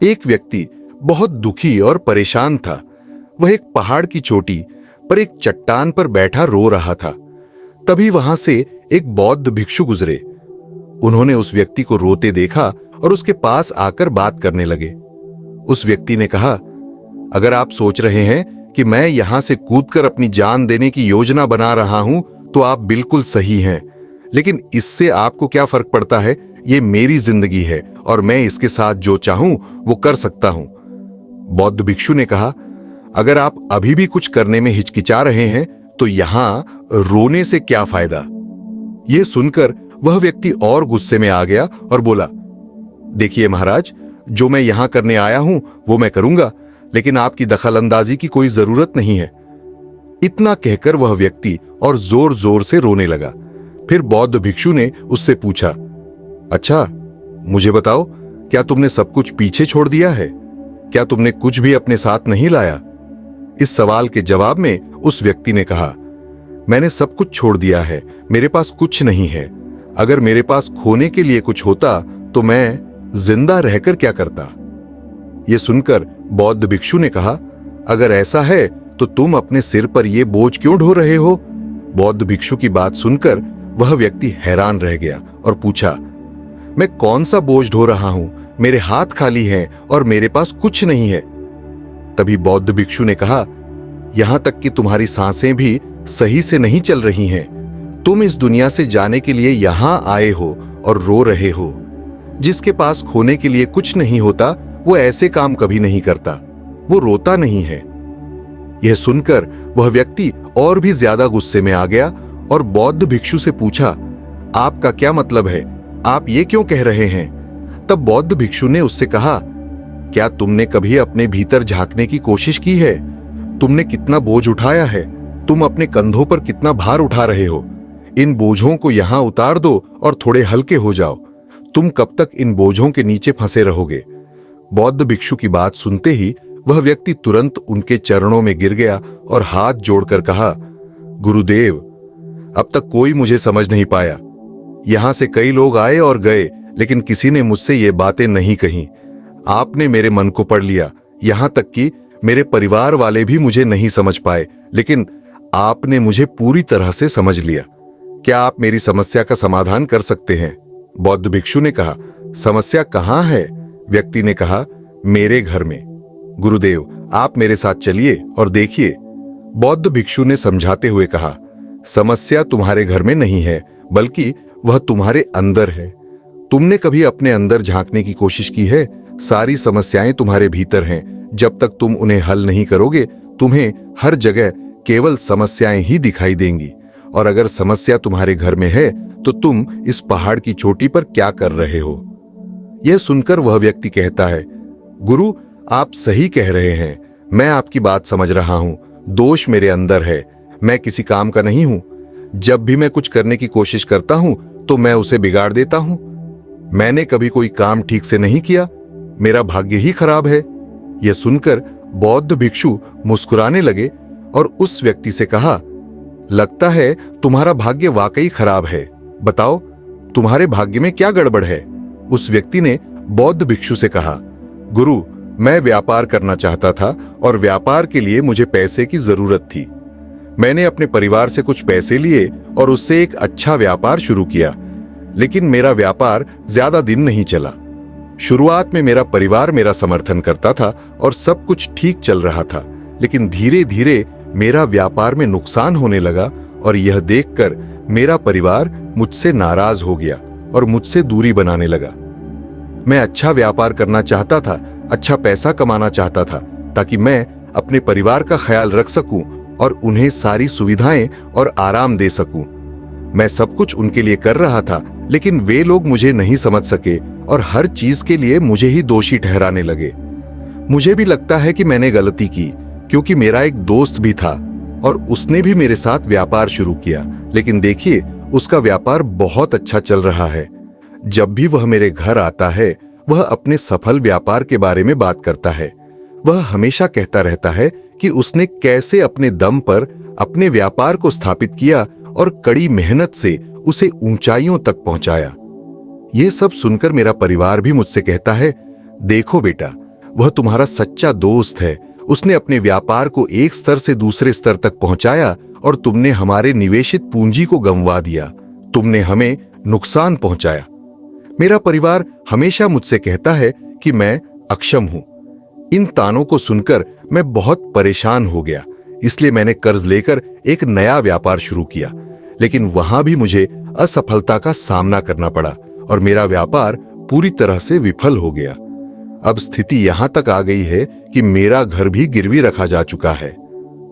एक व्यक्ति बहुत दुखी और परेशान था। वह एक पहाड़ की चोटी पर एक चट्टान पर बैठा रो रहा था। तभी वहां से एक बौद्ध भिक्षु गुजरे। उन्होंने उस व्यक्ति को रोते देखा और उसके पास आकर बात करने लगे। उस व्यक्ति ने कहा, अगर आप सोच रहे हैं कि मैं यहां से कूदकर अपनी जान देने की योजना बना रहा हूं तो आप बिल्कुल सही हैं, लेकिन इससे आपको क्या फर्क पड़ता है? ये मेरी जिंदगी है और मैं इसके साथ जो चाहूं वो कर सकता हूं। बौद्ध भिक्षु ने कहा, अगर आप अभी भी कुछ करने में हिचकिचा रहे हैं तो यहां रोने से क्या फायदा? यह सुनकर वह व्यक्ति और गुस्से में आ गया और बोला, देखिए महाराज, जो मैं यहां करने आया हूं वो मैं करूंगा, लेकिन आपकी दखलंदाजी की कोई जरूरत नहीं है। इतना कहकर वह व्यक्ति और जोर जोर से रोने लगा। फिर बौद्ध भिक्षु ने उससे पूछा, अच्छा मुझे बताओ, क्या तुमने सब कुछ पीछे छोड़ दिया है? क्या तुमने कुछ भी अपने साथ नहीं लाया? इस सवाल के जवाब में उस व्यक्ति ने कहा, मैंने सब कुछ छोड़ दिया है, मेरे पास कुछ नहीं है। अगर मेरे पास खोने के लिए कुछ होता तो मैं जिंदा रहकर क्या करता? यह सुनकर बौद्ध भिक्षु ने कहा, अगर ऐसा है तो तुम अपने सिर पर यह बोझ क्यों ढो रहे हो? बौद्ध भिक्षु की बात सुनकर वह व्यक्ति हैरान रह गया और पूछा, मैं कौन सा बोझ ढो रहा हूं? मेरे हाथ खाली हैं और मेरे पास कुछ नहीं है। तभी बौद्ध भिक्षु ने कहा, यहां तक कि तुम्हारी सांसें भी सही से नहीं चल रही हैं। तुम इस दुनिया से जाने के लिए यहां आए हो और रो रहे हो। जिसके पास खोने के लिए कुछ नहीं होता वो ऐसे काम कभी नहीं करता, वो रोता नहीं है। यह सुनकर वह व्यक्ति और भी ज्यादा गुस्से में आ गया और बौद्ध भिक्षु से पूछा, आपका क्या मतलब है? आप ये क्यों कह रहे हैं? तब बौद्ध भिक्षु ने उससे कहा, क्या तुमने कभी अपने भीतर झांकने की कोशिश की है? तुमने कितना बोझ उठाया है? तुम अपने कंधों पर कितना भार उठा रहे हो? इन बोझों को यहां उतार दो और थोड़े हल्के हो जाओ। तुम कब तक इन बोझों के नीचे फंसे रहोगे? बौद्ध भिक्षु की बात सुनते ही वह व्यक्ति तुरंत उनके चरणों में गिर गया और हाथ जोड़कर कहा, गुरुदेव, अब तक कोई मुझे समझ नहीं पाया। यहां से कई लोग आए और गए, लेकिन किसी ने मुझसे ये बातें नहीं कही। आपने मेरे मन को पढ़ लिया। यहां तक कि मेरे परिवार वाले भी मुझे नहीं समझ पाए, लेकिन आपने मुझे पूरी तरह से समझ लिया। क्या आप मेरी समस्या का समाधान कर सकते हैं? बौद्ध भिक्षु ने कहा, समस्या कहां है? व्यक्ति ने कहा, मेरे घर में। गुरुदेव, आप मेरे साथ चलिए और देखिए। बौद्ध भिक्षु ने समझाते हुए कहा, समस्या तुम्हारे घर में नहीं है, बल्कि वह तुम्हारे अंदर है। तुमने कभी अपने अंदर झांकने की कोशिश की है? सारी समस्याएं तुम्हारे भीतर हैं। जब तक तुम उन्हें हल नहीं करोगे, तुम्हें हर जगह केवल समस्याएं ही दिखाई देंगी। और अगर समस्या तुम्हारे घर में है तो तुम इस पहाड़ की चोटी पर क्या कर रहे हो? यह सुनकर वह व्यक्ति कहता है, गुरु, आप सही कह रहे हैं। मैं आपकी बात समझ रहा हूं। दोष मेरे अंदर है। मैं किसी काम का नहीं हूं। जब भी मैं कुछ करने की कोशिश करता हूं तो मैं उसे बिगाड़ देता हूं। मैंने कभी कोई काम ठीक से नहीं किया। मेरा भाग्य ही खराब है। यह सुनकर बौद्ध भिक्षु मुस्कुराने लगे और उस व्यक्ति से कहा, लगता है तुम्हारा भाग्य वाकई खराब है। बताओ, तुम्हारे भाग्य में क्या गड़बड़ है? उस व्यक्ति ने बौद्ध भिक्षु से कहा, गुरु, मैं व्यापार करना चाहता था और व्यापार के लिए मुझे पैसे की जरूरत थी। मैंने अपने परिवार से कुछ पैसे लिए और उससे एक अच्छा व्यापार शुरू किया, लेकिन मेरा व्यापार ज्यादा दिन नहीं चला। शुरुआत में मेरा परिवार मेरा समर्थन करता था और सब कुछ ठीक चल रहा था, लेकिन धीरे धीरे मेरा व्यापार में नुकसान होने लगा और यह देखकर मेरा परिवार मुझसे नाराज हो गया और मुझसे दूरी बनाने लगा। मैं अच्छा व्यापार करना चाहता था, अच्छा पैसा कमाना चाहता था, ताकि मैं अपने परिवार का ख्याल रख सकूं और उन्हें सारी सुविधाएं और आराम दे सकूं। मैं सब कुछ उनके लिए कर रहा था, लेकिन वे लोग मुझे नहीं समझ सके और हर चीज के लिए मुझे ही दोषी ठहराने लगे। मुझे भी लगता है कि मैंने गलती की, क्योंकि मेरा एक दोस्त भी था और उसने भी मेरे साथ व्यापार शुरू किया, लेकिन देखिए, उसका व्यापार बहुत अच्छा चल रहा है। जब भी वह मेरे घर आता है, वह अपने सफल व्यापार के बारे में बात करता है। वह हमेशा कहता रहता है कि उसने कैसे अपने दम पर अपने व्यापार को स्थापित किया और कड़ी मेहनत से उसे ऊंचाइयों तक पहुंचाया। यह सब सुनकर मेरा परिवार भी मुझसे कहता है, देखो बेटा, वह तुम्हारा सच्चा दोस्त है। उसने अपने व्यापार को एक स्तर से दूसरे स्तर तक पहुंचाया और तुमने हमारे निवेशित पूंजी को गंवा दिया। तुमने हमें नुकसान पहुंचाया। मेरा परिवार हमेशा मुझसे कहता है कि मैं अक्षम हूं। इन तानों को सुनकर मैं बहुत परेशान हो गया। इसलिए मैंने कर्ज लेकर एक नया व्यापार शुरू किया, लेकिन वहां भी मुझे असफलता का सामना करना पड़ा और मेरा व्यापार पूरी तरह से विफल हो गया। अब स्थिति यहां तक आ गई है कि मेरा घर भी गिरवी रखा जा चुका है।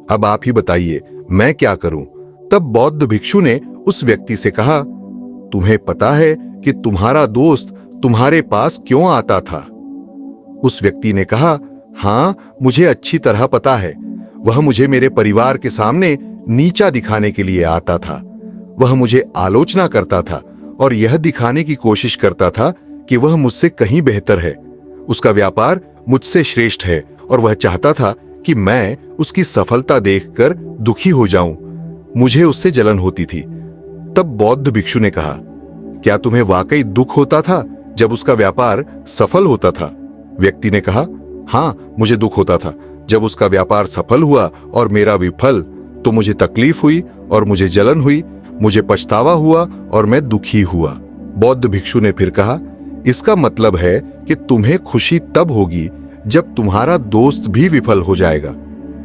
अब आप ही बताइए, मैं क्या करूं? तब बौद्ध भिक्षु ने उस व्यक्ति से कहा, तुम्हें पता है कि तुम्हारा दोस्त तुम्हारे पास क्यों आता था? उस व्यक्ति ने कहा, हां, मुझे अच्छी तरह पता है। वह मुझे मेरे परिवार के सामने नीचा दिखाने के लिए आता था। वह मुझे आलोचना करता था और यह दिखाने की कोशिश करता था कि वह मुझसे कहीं बेहतर है। उसका व्यापार मुझसे श्रेष्ठ है और वह चाहता था कि मैं उसकी सफलता देखकर दुखी हो जाऊं। मुझे उससे जलन होती थी। तब बौद्ध भिक्षु ने कहा, क्या तुम्हें वाकई दुख होता था जब उसका व्यापार सफल होता था? व्यक्ति ने कहा, हां, मुझे दुख होता था। जब उसका व्यापार सफल हुआ और मेरा विफल, तो मुझे तकलीफ हुई और मुझे जलन हुई। मुझे पछतावा हुआ और मैं दुखी हुआ। बौद्ध भिक्षु ने फिर कहा, इसका मतलब है कि तुम्हें खुशी तब होगी जब तुम्हारा दोस्त भी विफल हो जाएगा।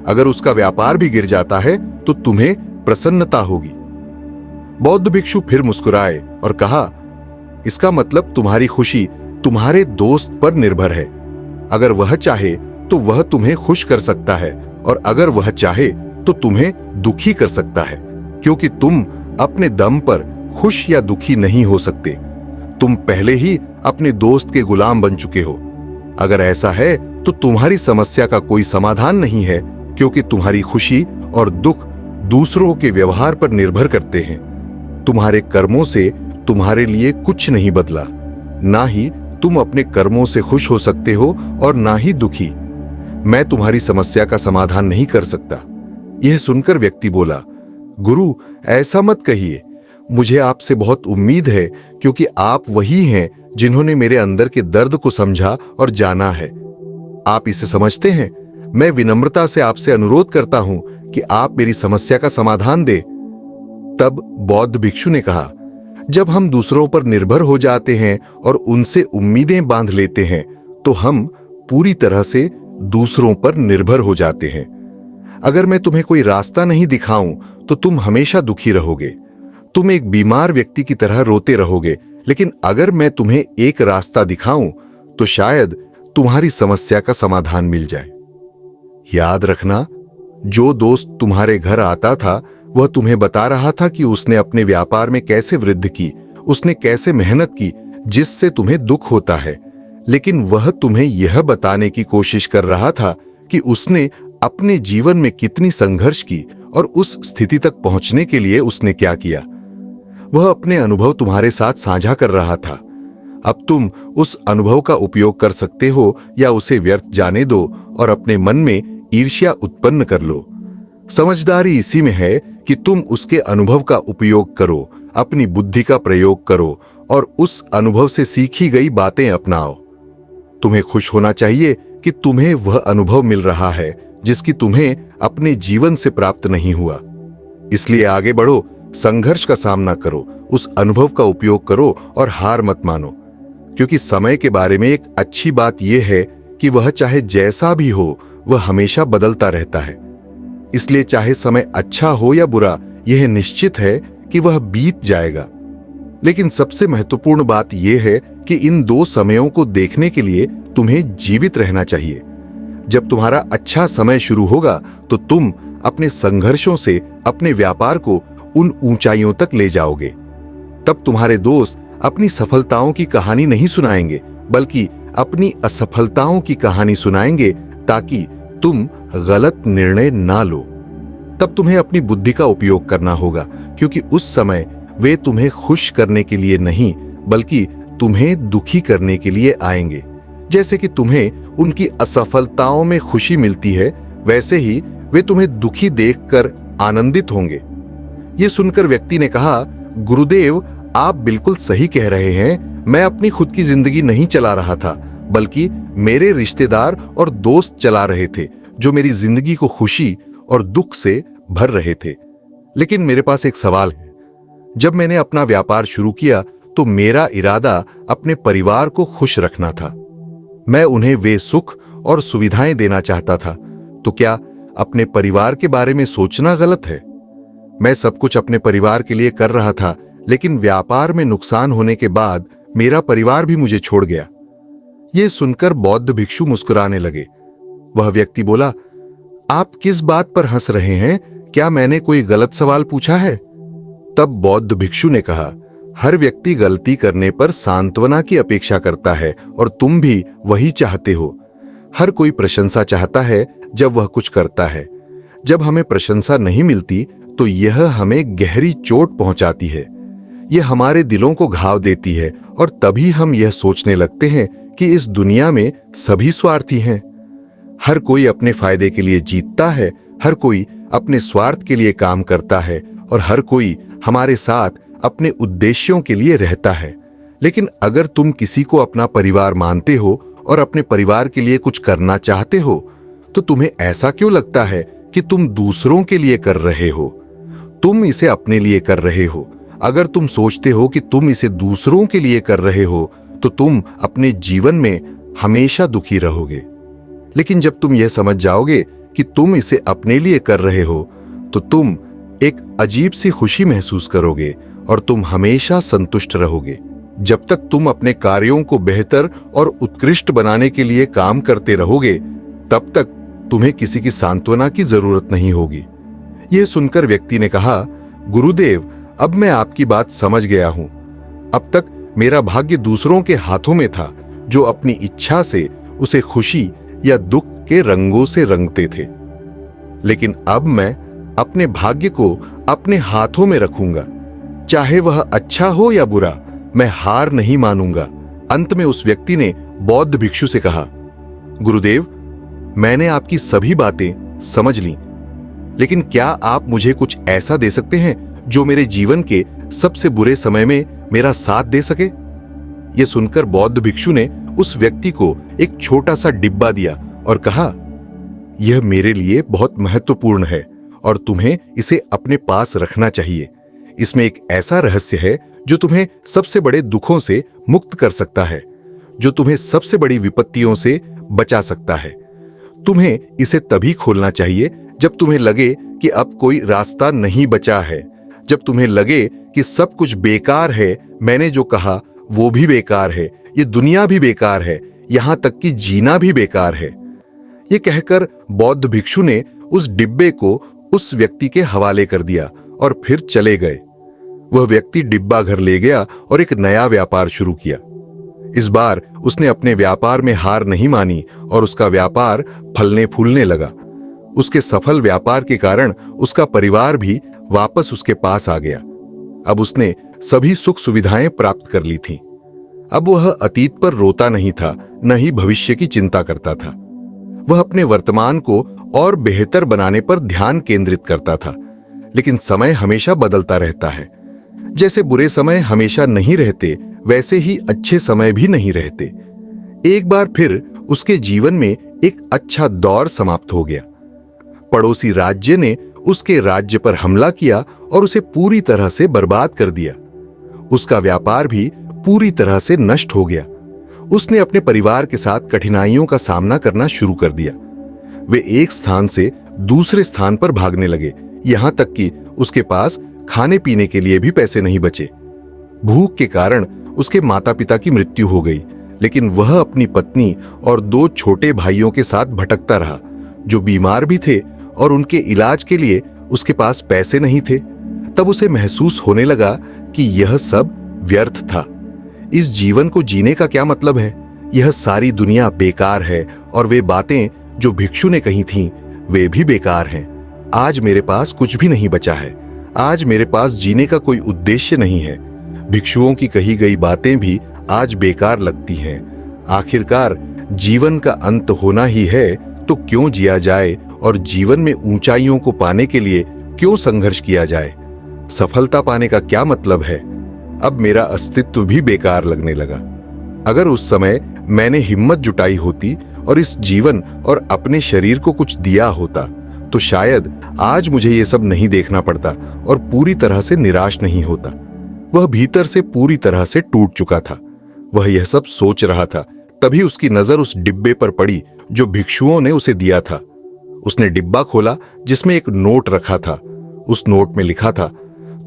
अगर उसका व्यापार भी गिर जाता है तो तुम्हें प्रसन्नता होगी। बौद्ध भिक्षु फिर मुस्कुराए और कहा, इसका मतलब तुम्हारी खुशी तुम्हारे दोस्त पर निर्भर है। अगर वह चाहे तो वह तुम्हें खुश कर सकता है और अगर वह चाहे तो तुम्हें दुखी कर सकता है, क्योंकि तुम अपने दम पर खुश या दुखी नहीं हो सकते। तुम पहले ही अपने दोस्त के गुलाम बन चुके हो। अगर ऐसा है तो तुम्हारी समस्या का कोई समाधान नहीं है, क्योंकि तुम्हारी खुशी और दुख दूसरों के व्यवहार पर निर्भर करते हैं। तुम्हारे कर्मों से तुम्हारे लिए कुछ नहीं बदला। ना ही तुम अपने कर्मों से खुश हो सकते हो और ना ही दुखी। मैं तुम्हारी समस्या का समाधान नहीं कर सकता। यह सुनकर व्यक्ति बोला, गुरु, ऐसा मत कहिए। मुझे आपसे बहुत उम्मीद है, क्योंकि आप वही हैं जिन्होंने मेरे अंदर के दर्द को समझा और जाना है। आप इसे समझते हैं। मैं विनम्रता से आपसे अनुरोध करता हूं कि आप मेरी समस्या का समाधान दें। तब बौद्ध भिक्षु ने कहा, जब हम दूसरों पर निर्भर हो जाते हैं और उनसे उम्मीदें बांध लेते हैं, तो हम पूरी तरह से दूसरों पर निर्भर हो जाते हैं। अगर मैं तुम्हें कोई रास्ता नहीं दिखाऊं तो तुम हमेशा दुखी रहोगे। तुम एक बीमार व्यक्ति की तरह रोते रहोगे। लेकिन अगर मैं तुम्हें एक रास्ता दिखाऊं तो शायद तुम्हारी समस्या का समाधान मिल जाए। याद रखना, जो दोस्त तुम्हारे घर आता था वह तुम्हें बता रहा था कि उसने अपने व्यापार में कैसे वृद्धि की, उसने कैसे मेहनत की, जिससे तुम्हें दुख होता है। लेकिन वह तुम्हें यह बताने की कोशिश कर रहा था कि उसने अपने जीवन में कितनी संघर्ष की और उस स्थिति तक पहुंचने के लिए उसने क्या किया। वह अपने अनुभव तुम्हारे साथ साझा कर रहा था। अब तुम उस अनुभव का उपयोग कर सकते हो या उसे व्यर्थ जाने दो और अपने मन में ईर्ष्या उत्पन्न कर लो। समझदारी इसी में है कि तुम उसके अनुभव का उपयोग करो, अपनी बुद्धि का प्रयोग करो और उस अनुभव से सीखी गई बातें अपनाओ। तुम्हें खुश होना चाहिए कि तुम्हें वह अनुभव मिल रहा है जिसकी तुम्हें अपने जीवन से प्राप्त नहीं हुआ। इसलिए आगे बढ़ो, संघर्ष का सामना करो, उस अनुभव का उपयोग करो और हार मत मानो। क्योंकि समय के बारे में एक अच्छी बात यह है कि वह चाहे जैसा भी हो, वह हमेशा बदलता रहता है। इसलिए चाहे समय अच्छा हो या बुरा, यह निश्चित है कि वह बीत जाएगा। लेकिन सबसे महत्वपूर्ण बात यह है कि इन दो समयों को देखने के लिए तुम्हें जीवित रहना चाहिए। जब तुम्हारा अच्छा समय शुरू होगा तो तुम अपने संघर्षों से अपने व्यापार को उन ऊंचाइयों तक ले जाओगे। तब तुम्हारे दोस्त अपनी सफलताओं की कहानी नहीं सुनाएंगे, बल्कि अपनी असफलताओं की कहानी सुनाएंगे, ताकि तुम गलत निर्णय ना लो। तब तुम्हें अपनी बुद्धि का उपयोग करना होगा, क्योंकि उस समय वे तुम्हें खुश करने के लिए नहीं, बल्कि तुम्हें दुखी करने के लिए आएंगे। जैसे कि तुम्हें उनकी असफलताओं में खुशी मिलती है, वैसे ही वे तुम्हें दुखी देखकर आनंदित होंगे। ये सुनकर व्यक्ति ने कहा, गुरुदेव, आप बिल्कुल सही कह रहे हैं। मैं अपनी खुद की जिंदगी नहीं चला रहा था, बल्कि मेरे रिश्तेदार और दोस्त चला रहे थे, जो मेरी जिंदगी को खुशी और दुख से भर रहे थे। लेकिन मेरे पास एक सवाल है। जब मैंने अपना व्यापार शुरू किया तो मेरा इरादा अपने परिवार को खुश रखना था। मैं उन्हें वे सुख और सुविधाएं देना चाहता था। तो क्या अपने परिवार के बारे में सोचना गलत है? मैं सब कुछ अपने परिवार के लिए कर रहा था, लेकिन व्यापार में नुकसान होने के बाद मेरा परिवार भी मुझे छोड़ गया। यह सुनकर बौद्ध भिक्षु मुस्कुराने लगे। वह व्यक्ति बोला, आप किस बात पर हंस रहे हैं? क्या मैंने कोई गलत सवाल पूछा है? तब बौद्ध भिक्षु ने कहा, हर व्यक्ति गलती करने पर सांत्वना की अपेक्षा करता है और तुम भी वही चाहते हो। हर कोई प्रशंसा चाहता है जब वह कुछ करता है। जब हमें प्रशंसा नहीं मिलती तो यह हमें गहरी चोट पहुंचाती है। यह हमारे दिलों को घाव देती है और तभी हम यह सोचने लगते हैं कि इस दुनिया में सभी स्वार्थी हैं। हर कोई अपने फायदे के लिए जीतता है, हर कोई अपने स्वार्थ के लिए काम करता है और हर कोई हमारे साथ अपने उद्देश्यों के लिए रहता है। लेकिन अगर तुम किसी को अपना परिवार मानते हो और अपने परिवार के लिए कुछ करना चाहते हो, तो तुम्हें ऐसा क्यों लगता है कि तुम दूसरों के लिए कर रहे हो? तुम इसे अपने लिए कर रहे हो। अगर तुम सोचते हो कि तुम इसे दूसरों के लिए कर रहे हो, तो तुम अपने जीवन में हमेशा दुखी रहोगे। लेकिन जब तुम यह समझ जाओगे कि तुम इसे अपने लिए कर रहे हो, तो तुम एक अजीब सी खुशी महसूस करोगे और तुम हमेशा संतुष्ट रहोगे। जब तक तुम अपने कार्यों को बेहतर और उत्कृष्ट बनाने के लिए काम करते रहोगे, तब तक तुम्हें किसी की सांत्वना की जरूरत नहीं होगी। यह सुनकर व्यक्ति ने कहा, गुरुदेव, अब मैं आपकी बात समझ गया हूं। अब तक मेरा भाग्य दूसरों के हाथों में था, जो अपनी इच्छा से उसे खुशी या दुख के रंगों से रंगते थे। लेकिन अब मैं अपने भाग्य को अपने हाथों में रखूंगा। चाहे वह अच्छा हो या बुरा, मैं हार नहीं मानूंगा। अंत में उस व्यक्ति ने बौद्ध भिक्षु से कहा, गुरुदेव, मैंने आपकी सभी बातें समझ ली, लेकिन क्या आप मुझे कुछ ऐसा दे सकते हैं जो मेरे जीवन के सबसे बुरे समय में मेरा साथ दे सके? यह सुनकर बौद्ध भिक्षु ने उस व्यक्ति को एक छोटा सा डिब्बा दिया और कहा, यह मेरे लिए बहुत महत्वपूर्ण है और तुम्हें इसे अपने पास रखना चाहिए। इसमें एक ऐसा रहस्य है जो तुम्हें सबसे बड़े दुखों से मुक्त कर सकता है, जो तुम्हें सबसे बड़ी विपत्तियों से बचा सकता है। तुम्हें इसे तभी खोलना चाहिए जब तुम्हें लगे कि अब कोई रास्ता नहीं बचा है, जब तुम्हें लगे कि सब कुछ बेकार है, मैंने जो कहा वो भी बेकार है, ये दुनिया भी बेकार है, यहां तक कि जीना भी बेकार है। ये कहकर बौद्ध भिक्षु ने उस डिब्बे को उस व्यक्ति के हवाले कर दिया और फिर चले गए। वह व्यक्ति डिब्बा घर ले गया और एक नया व्यापार शुरू किया। इस बार उसने अपने व्यापार में हार नहीं मानी और उसका व्यापार फलने फूलने लगा। उसके सफल व्यापार के कारण उसका परिवार भी वापस उसके पास आ गया। अब उसने सभी सुख सुविधाएं प्राप्त कर ली थीं। अब वह अतीत पर रोता नहीं था, न ही भविष्य की चिंता करता था। वह अपने वर्तमान को और बेहतर बनाने पर ध्यान केंद्रित करता था। लेकिन समय हमेशा बदलता रहता है। जैसे बुरे समय हमेशा नहीं रहते, वैसे ही अच्छे समय भी नहीं रहते। एक बार फिर उसके जीवन में एक अच्छा दौर समाप्त हो गया। पड़ोसी राज्य ने उसके राज्य पर हमला किया और उसे पूरी तरह से बर्बाद कर दिया। उसका व्यापार भी पूरी तरह से नष्ट हो गया। उसने अपने परिवार के साथ कठिनाइयों का सामना करना शुरू कर दिया। वे एक स्थान से दूसरे स्थान पर भागने लगे, यहां तक कि उसके पास खाने पीने के लिए भी पैसे नहीं बचे। भूख के कारण उसके माता पिता की मृत्यु हो गई, लेकिन वह अपनी पत्नी और 2 छोटे भाइयों के साथ भटकता रहा, जो बीमार भी थे और उनके इलाज के लिए उसके पास पैसे नहीं थे। तब उसे महसूस होने लगा कि यह सब व्यर्थ था। इस जीवन को जीने का क्या मतलब है? यह सारी दुनिया बेकार है और वे बातें जो भिक्षु ने कही थीं, वे भी बेकार हैं। आज मेरे पास कुछ भी नहीं बचा है। आज मेरे पास जीने का कोई उद्देश्य नहीं है। भिक्षुओं की कही गई बातें भी आज बेकार लगती हैं। आखिरकार जीवन का अंत होना ही है, तो क्यों जिया जाए और जीवन में ऊंचाइयों को पाने के लिए क्यों संघर्ष किया जाए? सफलता पाने का क्या मतलब है? अब मेरा अस्तित्व भी बेकार लगने लगा। अगर उस समय मैंने हिम्मत जुटाई होती और इस जीवन और अपने शरीर को कुछ दिया होता तो शायद आज मुझे ये सब नहीं देखना पड़ता और पूरी तरह से निराश नहीं होता। वह भीतर से पूरी तरह से टूट चुका था। वह यह सब सोच रहा था, तभी उसकी नजर उस डिब्बे पर पड़ी जो भिक्षुओं ने उसे दिया था। उसने डिब्बा खोला जिसमें एक नोट रखा था। उस नोट में लिखा था,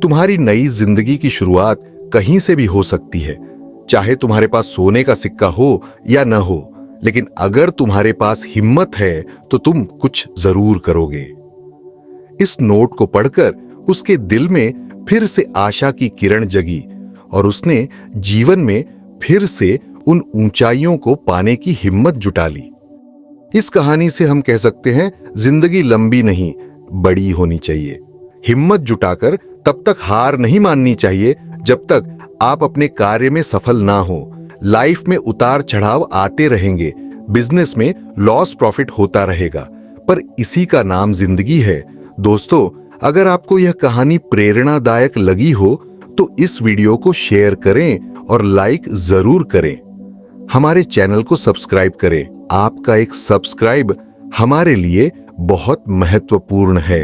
तुम्हारी नई जिंदगी की शुरुआत कहीं से भी हो सकती है, चाहे तुम्हारे पास सोने का सिक्का हो या न हो, लेकिन अगर तुम्हारे पास हिम्मत है तो तुम कुछ जरूर करोगे। इस नोट को पढ़कर उसके दिल में फिर से आशा की किरण जगी और उसने जीवन में फिर से उन ऊंचाइयों को पाने की हिम्मत जुटा ली। इस कहानी से हम कह सकते हैं, जिंदगी लंबी नहीं, बड़ी होनी चाहिए। हिम्मत जुटाकर तब तक हार नहीं माननी चाहिए जब तक आप अपने कार्य में सफल ना हो। लाइफ में उतार चढ़ाव आते रहेंगे, बिजनेस में लॉस प्रॉफिट होता रहेगा, पर इसी का नाम जिंदगी है। दोस्तों, अगर आपको यह कहानी प्रेरणादायक लगी हो तो इस वीडियो को शेयर करें और लाइक जरूर करें। हमारे चैनल को सब्सक्राइब करें। आपका एक सब्सक्राइब हमारे लिए बहुत महत्वपूर्ण है।